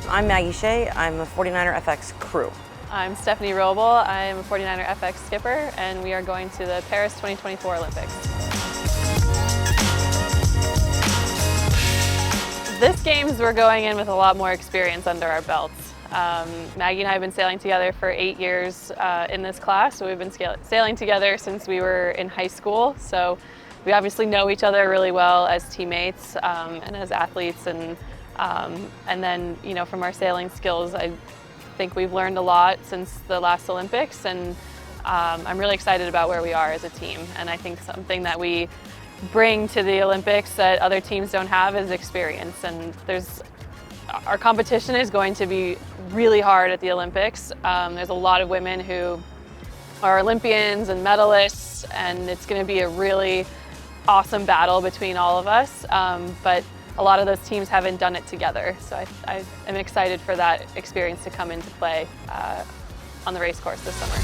I'm Maggie Shea. I'm a 49er FX crew. I'm Stephanie Roble. I'm a 49er FX skipper, and we are going to the Paris 2024 Olympics. This Games, we're going in with a lot more experience under our belts. Maggie and I have been sailing together for 8 years in this class, so we've been sailing together since we were in high school. So we obviously know each other really well as teammates and as athletes, and then, you know, from our sailing skills, I think we've learned a lot since the last Olympics, and I'm really excited about where we are as a team. And I think something that we bring to the Olympics that other teams don't have is experience. And our competition is going to be really hard at the Olympics. There's a lot of women who are Olympians and medalists, and it's going to be a really awesome battle between all of us. But a lot of those teams haven't done it together. So I am excited for that experience to come into play on the race course this summer.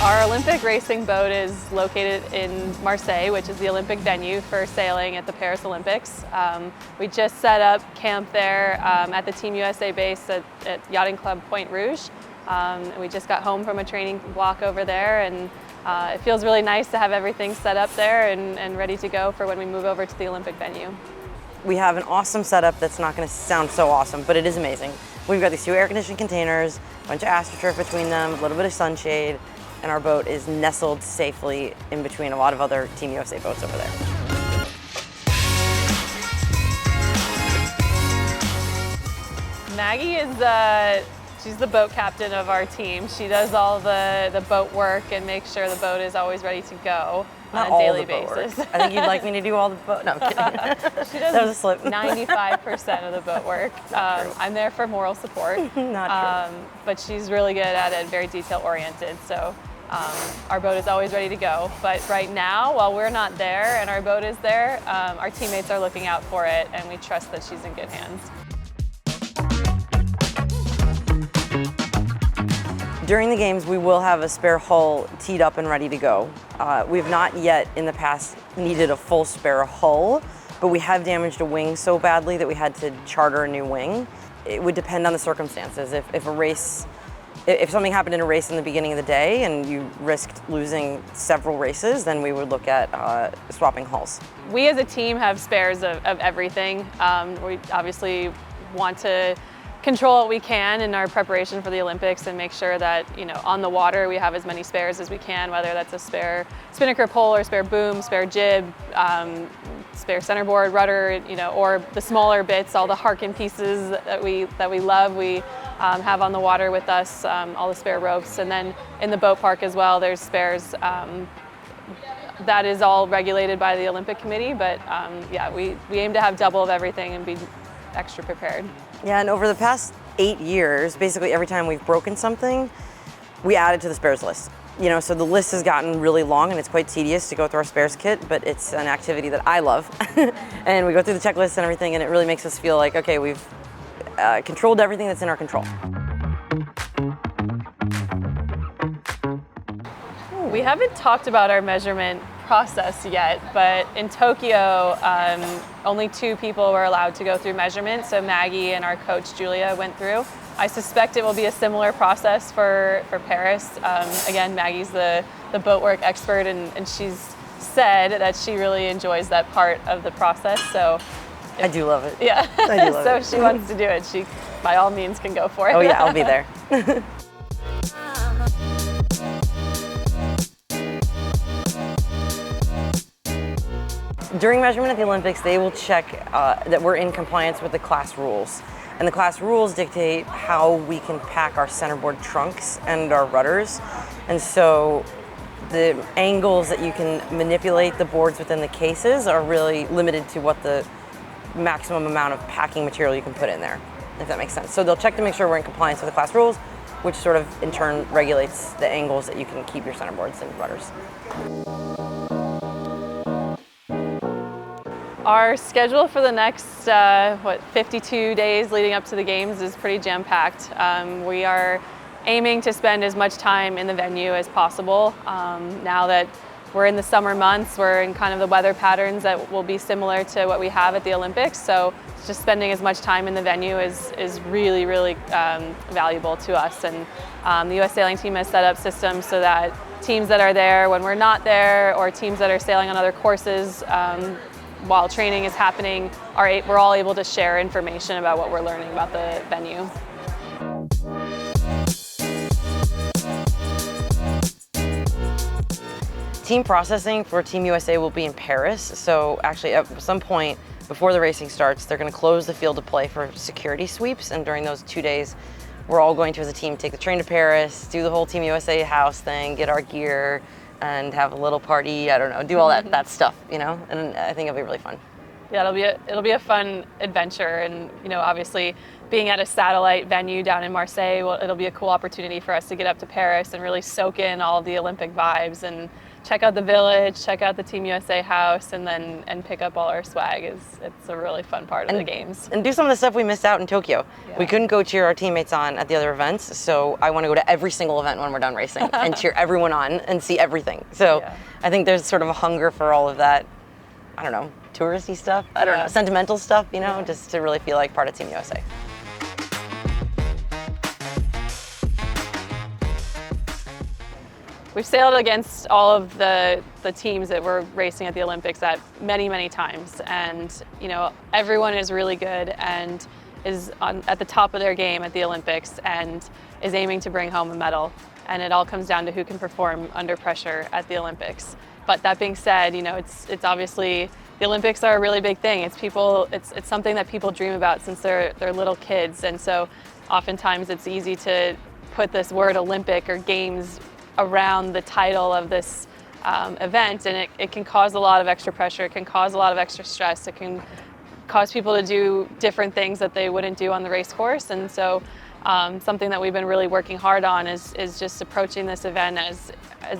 Our Olympic racing boat is located in Marseille, which is the Olympic venue for sailing at the Paris Olympics. We just set up camp there at the Team USA base at Yachting Club Point Rouge. We just got home from a training block over there, and it feels really nice to have everything set up there and ready to go for when we move over to the Olympic venue. We have an awesome setup that's not going to sound so awesome, but it is amazing. We've got these 2 air-conditioned containers, a bunch of AstroTurf between them, a little bit of sunshade, and our boat is nestled safely in between a lot of other Team USA boats over there. Maggie is she's the boat captain of our team. She does all the boat work and makes sure the boat is always ready to go on a daily basis. I think you'd like me to do all the boat. No, I'm kidding. She does that was a slip. 95% of the boat work. I'm there for moral support. Not true. But she's really good at it, very detail oriented. So our boat is always ready to go. But right now, while we're not there and our boat is there, our teammates are looking out for it, and we trust that she's in good hands. During the games, we will have a spare hull teed up and ready to go. We've not yet in the past needed a full spare hull, but we have damaged a wing so badly that we had to charter a new wing. It would depend on the circumstances. If something happened in a race in the beginning of the day and you risked losing several races, then we would look at swapping hulls. We as a team have spares of everything. We obviously want to control what we can in our preparation for the Olympics and make sure that, you know, on the water we have as many spares as we can, whether that's a spare spinnaker pole or spare boom, spare jib, spare centerboard, rudder, you know, or the smaller bits, all the Harken pieces that we love. We have on the water with us, all the spare ropes, and then in the boat park as well, there's spares. That is all regulated by the Olympic Committee, but yeah, we aim to have double of everything and be extra prepared. Yeah, and over the past 8 years, basically every time we've broken something, we added to the spares list. You know, so the list has gotten really long and it's quite tedious to go through our spares kit, but it's an activity that I love. And we go through the checklist and everything, and it really makes us feel like, okay, we've controlled everything that's in our control. We haven't talked about our measurement process yet, but in Tokyo, only 2 people were allowed to go through measurement. So Maggie and our coach Julia went through. I suspect it will be a similar process for Paris. Again, Maggie's the boat work expert, and she's said that she really enjoys that part of the process. So I do love it. Yeah. I do love so it. if she wants to do it, she by all means can go for it. Oh yeah, I'll be there. During measurement at the Olympics, they will check that we're in compliance with the class rules. And the class rules dictate how we can pack our centerboard trunks and our rudders. And so the angles that you can manipulate the boards within the cases are really limited to what the maximum amount of packing material you can put in there, if that makes sense. So they'll check to make sure we're in compliance with the class rules, which sort of in turn regulates the angles that you can keep your centerboards and rudders. Our schedule for the next 52 days leading up to the games is pretty jam-packed. We are aiming to spend as much time in the venue as possible. Now that we're in the summer months, we're in kind of the weather patterns that will be similar to what we have at the Olympics. So just spending as much time in the venue is really, really valuable to us. And the U.S. sailing team has set up systems so that teams that are there when we're not there, or teams that are sailing on other courses while training is happening, we're all able to share information about what we're learning about the venue. Team processing for Team USA will be in Paris. So actually at some point before the racing starts, they're going to close the field of play for security sweeps. And during those 2 days, we're all going to, as a team, take the train to Paris, do the whole Team USA house thing, get our gear, and have a little party. I don't know, do all that stuff, you know. And I think it'll be really fun. Yeah, it'll be a fun adventure, and you know, obviously being at a satellite venue down in Marseille, it'll be a cool opportunity for us to get up to Paris and really soak in all of the Olympic vibes and check out the village, check out the Team USA house, and pick up all our swag. It's a really fun part of the games. And do some of the stuff we missed out in Tokyo. Yeah. We couldn't go cheer our teammates on at the other events, so I want to go to every single event when we're done racing and cheer everyone on and see everything. So yeah. I think there's sort of a hunger for all of that, I don't know, touristy stuff, I don't know, sentimental stuff, you know, just to really feel like part of Team USA. We've sailed against all of the teams that were racing at the Olympics at many times, and you know, everyone is really good and is at the top of their game at the Olympics and is aiming to bring home a medal, and it all comes down to who can perform under pressure at the Olympics. But that being said, you know, it's obviously, the Olympics are a really big thing. It's something that people dream about since they're little kids, and so oftentimes it's easy to put this word Olympic or games around the title of this event, and it can cause a lot of extra pressure, it can cause a lot of extra stress, it can cause people to do different things that they wouldn't do on the race course. And so something that we've been really working hard on is just approaching this event as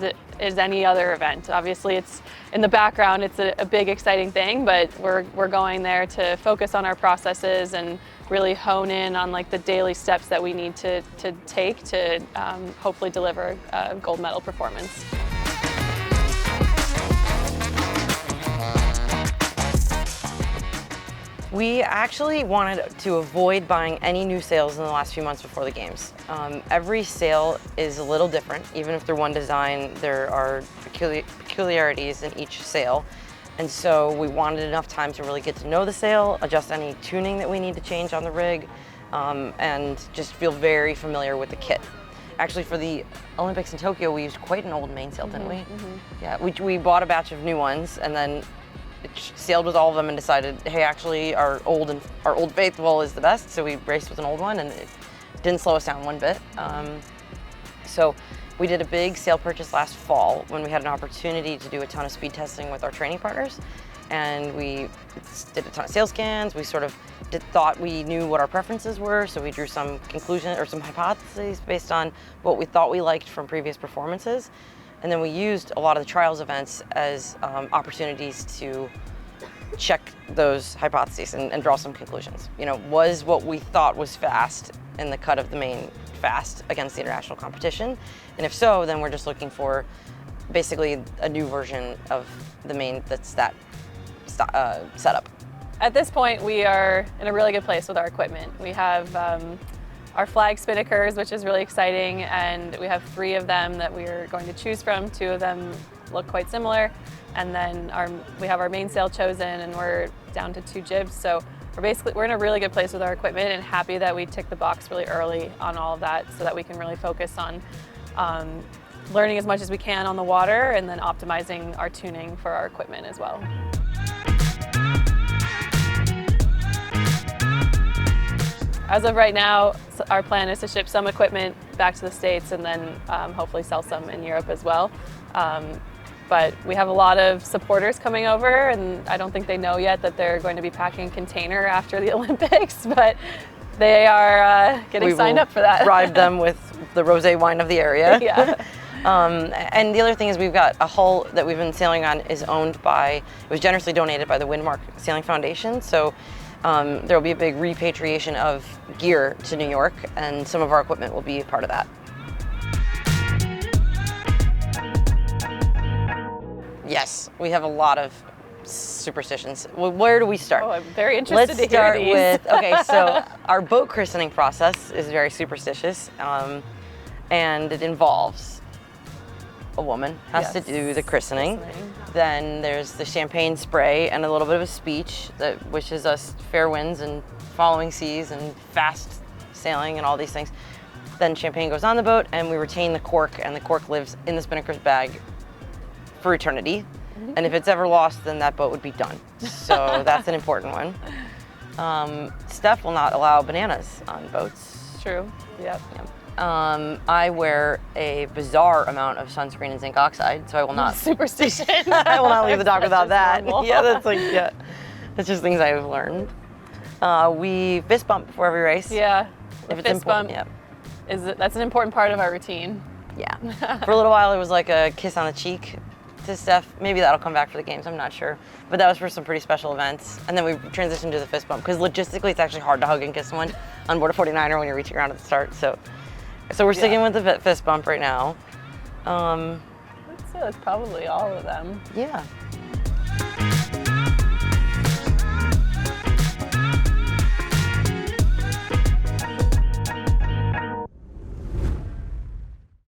it is any other event. Obviously it's in the background, it's a big exciting thing, but we're going there to focus on our processes and really hone in on like the daily steps that we need to take to hopefully deliver a gold medal performance. We actually wanted to avoid buying any new sails in the last few months before the games. Every sail is a little different. Even if they're one design, there are peculiarities in each sail. And so we wanted enough time to really get to know the sail, adjust any tuning that we need to change on the rig, and just feel very familiar with the kit. Actually, for the Olympics in Tokyo, we used quite an old mainsail, didn't we? Yeah, we bought a batch of new ones, and then sailed with all of them and decided, hey, actually our old faithful is the best, so we raced with an old one, and it didn't slow us down one bit. So we did a big sail purchase last fall when we had an opportunity to do a ton of speed testing with our training partners, and we did a ton of sail scans. We sort of thought we knew what our preferences were, so we drew some conclusions or some hypotheses based on what we thought we liked from previous performances. And then we used a lot of the trials events as opportunities to check those hypotheses and draw some conclusions. You know, was what we thought was fast in the cut of the main fast against the international competition? And if so, then we're just looking for basically a new version of the main that's that setup. At this point, we are in a really good place with our equipment. We have our flag spinnakers, which is really exciting, and we have 3 of them that we are going to choose from. 2 of them look quite similar, and then we have our mainsail chosen, and we're down to 2 jibs. So we're in a really good place with our equipment, and happy that we ticked the box really early on all of that, so that we can really focus on learning as much as we can on the water, and then optimizing our tuning for our equipment as well. As of right now, our plan is to ship some equipment back to the States, and then hopefully sell some in Europe as well. But we have a lot of supporters coming over, and I don't think they know yet that they're going to be packing a container after the Olympics, but they are getting signed up for that. Bribe them with the rosé wine of the area. Yeah. And the other thing is we've got a hull that we've been sailing on is owned by, it was generously donated by the Windmark Sailing Foundation. So there will be a big repatriation of gear to New York, and some of our equipment will be a part of that. Yes, we have a lot of superstitions. Where do we start? Oh, I'm very interested Let's to hear start these. with, okay, so our boat christening process is very superstitious, and it involves a woman has to Yes. do the christening. Then there's the champagne spray and a little bit of a speech that wishes us fair winds and following seas and fast sailing and all these things. Then champagne goes on the boat and we retain the cork, and the cork lives in the spinnaker's bag for eternity. And if it's ever lost, then that boat would be done. So that's an important one. Steph will not allow bananas on boats. True. Yep. I wear a bizarre amount of sunscreen and zinc oxide, so I will not. Superstition. I will not leave the dock without that. normal. Yeah, that's just things I've learned. We fist bump before every race. Yeah. If it's fist important. bump that's an important part of our routine. Yeah. For a little while, it was like a kiss on the cheek to Steph. Maybe that'll come back for the games. I'm not sure. But that was for some pretty special events. And then we transitioned to the fist bump because logistically, it's actually hard to hug and kiss someone on board a 49er when you're reaching around at the start. So we're sticking with the fist bump right now. I'd say that's probably all of them. Yeah.